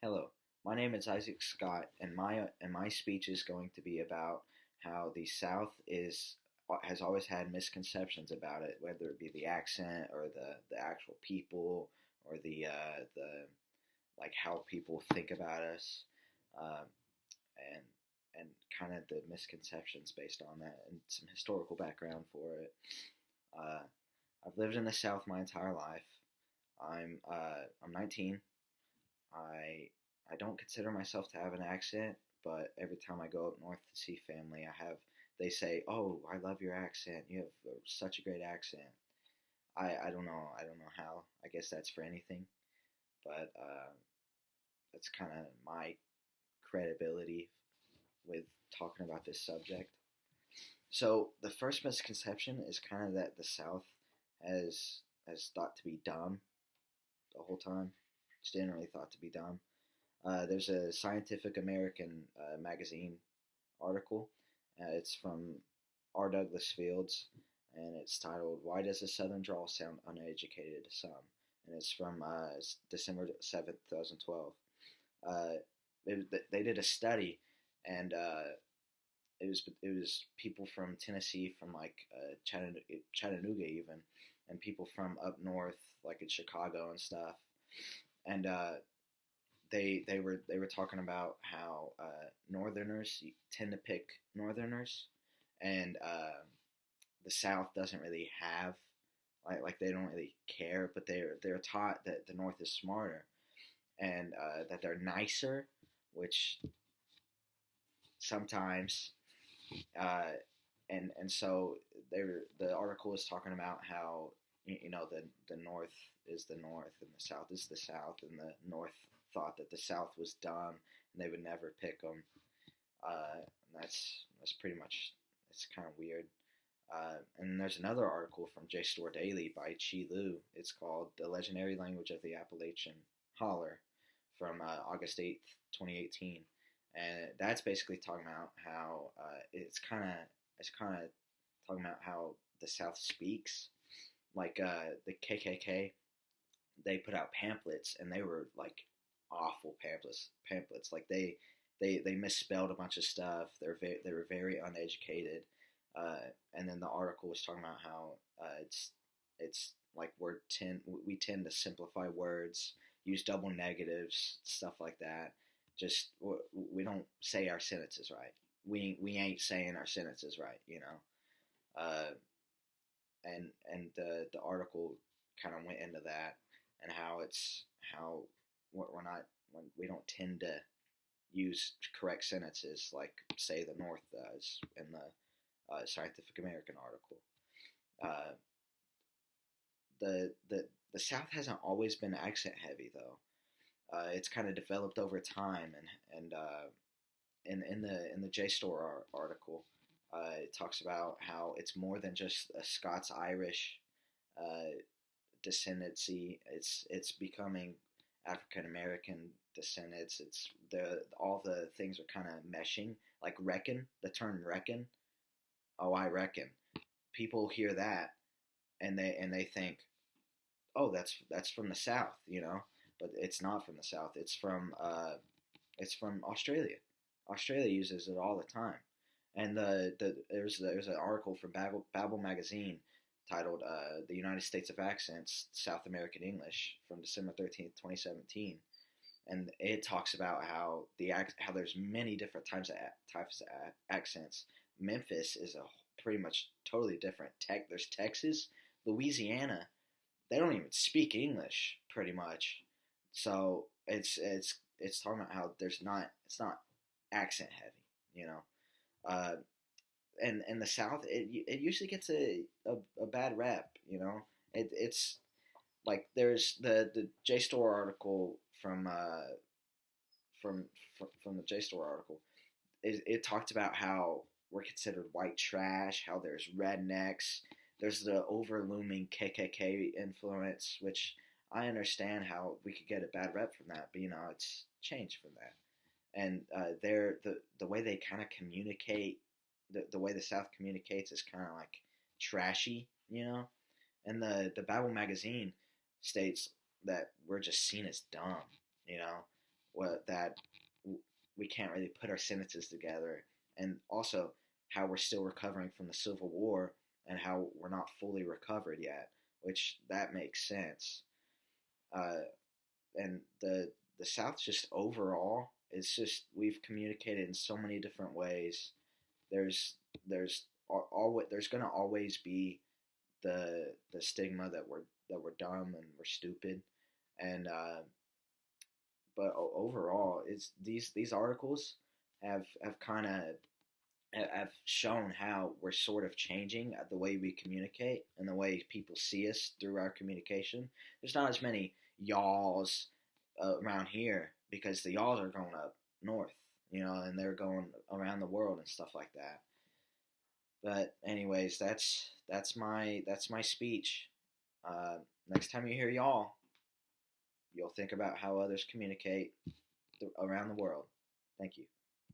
Hello, my name is Isaac Scott, and my speech is going to be about how the South is has always had misconceptions about it, whether it be the accent or the actual people or the like how people think about us, um, and and kind of the misconceptions based on that and some historical background for it. Uh, I've lived in the South my entire life. I'm 19. I don't consider myself to have an accent, but every time I go up north to see family, they say, "Oh, I love your accent. You have such a great accent." I don't know. I don't know how. I guess that's for anything, but that's kind of my credibility with talking about this subject. So the first misconception is kind of that the South has thought to be dumb the whole time. It's generally thought to be dumb. There's a Scientific American magazine article. It's from R. Douglas Fields, and it's titled "Why Does a Southern Drawl Sound Uneducated to Some?" And it's from December 7th, 2012. Uh, they did a study, and it was people from Tennessee, from like Chattanooga even, and people from up north, like in Chicago and stuff, and they were talking about how Northerners tend to pick Northerners, and the South doesn't really have like they don't really care, but they're taught that the North is smarter and that they're nicer, which sometimes uh, and so the article is talking about how the North is the North and the South is the South, and the North thought that the South was dumb and they would never pick them. That's pretty much, it's kind of weird. And there's another article from JSTOR Daily by Chi Lu. It's called "The Legendary Language of the Appalachian Holler" from August 8th, 2018, and that's basically talking about how it's kind of talking about how the South speaks. Like the KKK, they put out pamphlets, and they were like awful pamphlets. Like they misspelled a bunch of stuff. They were very uneducated. And then the article was talking about how it's like we tend to simplify words, use double negatives, stuff like that. Just we don't say our sentences right. We ain't saying our sentences right, you know. And the article kind of went into that, and how it's how we're not when we don't tend to use correct sentences like say the North does in the Scientific American article. Uh, the South hasn't always been accent heavy though. It's kind of developed over time, in the JSTOR article, it talks about how it's more than just a Scots Irish uh, descendancy. It's becoming African American descendants. It's the all the things are kind of meshing. Like reckon, the term reckon. Oh, I reckon. People hear that, and they think, oh, that's from the South, you know. But it's not from the South. It's from Australia. Australia uses it all the time. And there's an article from Babel magazine titled "The United States of Accents: South American English" from December 13th, 2017, and it talks about how there's many different types of accents. Memphis is a pretty much totally different. There's Texas, Louisiana. They don't even speak English pretty much. So it's talking about how it's not accent heavy, you know. Uh, and in the South, it usually gets a bad rap, you know. It's like there's the JSTOR article from from the JSTOR article. It talked about how we're considered white trash, how there's rednecks, there's the overlooming KKK influence, which I understand how we could get a bad rep from that, but it's changed from that. And the way they kind of communicate, the way the South communicates is kind of like trashy, you know. And the Bible magazine states that we're just seen as dumb, you know. what that we can't really put our sentences together, and also how we're still recovering from the Civil War and how we're not fully recovered yet, which that makes sense. Uh, and the South just overall, it's just we've communicated in so many different ways. There's there's always there's gonna always be the stigma that we're dumb and we're stupid, and but overall, it's these articles have kind of have shown how we're sort of changing the way we communicate and the way people see us through our communication. There's not as many y'alls around here because the y'alls are going up north, and they're going around the world and stuff like that. But anyways, that's my speech. Next time you hear y'all, you'll think about how others communicate around the world. Thank you.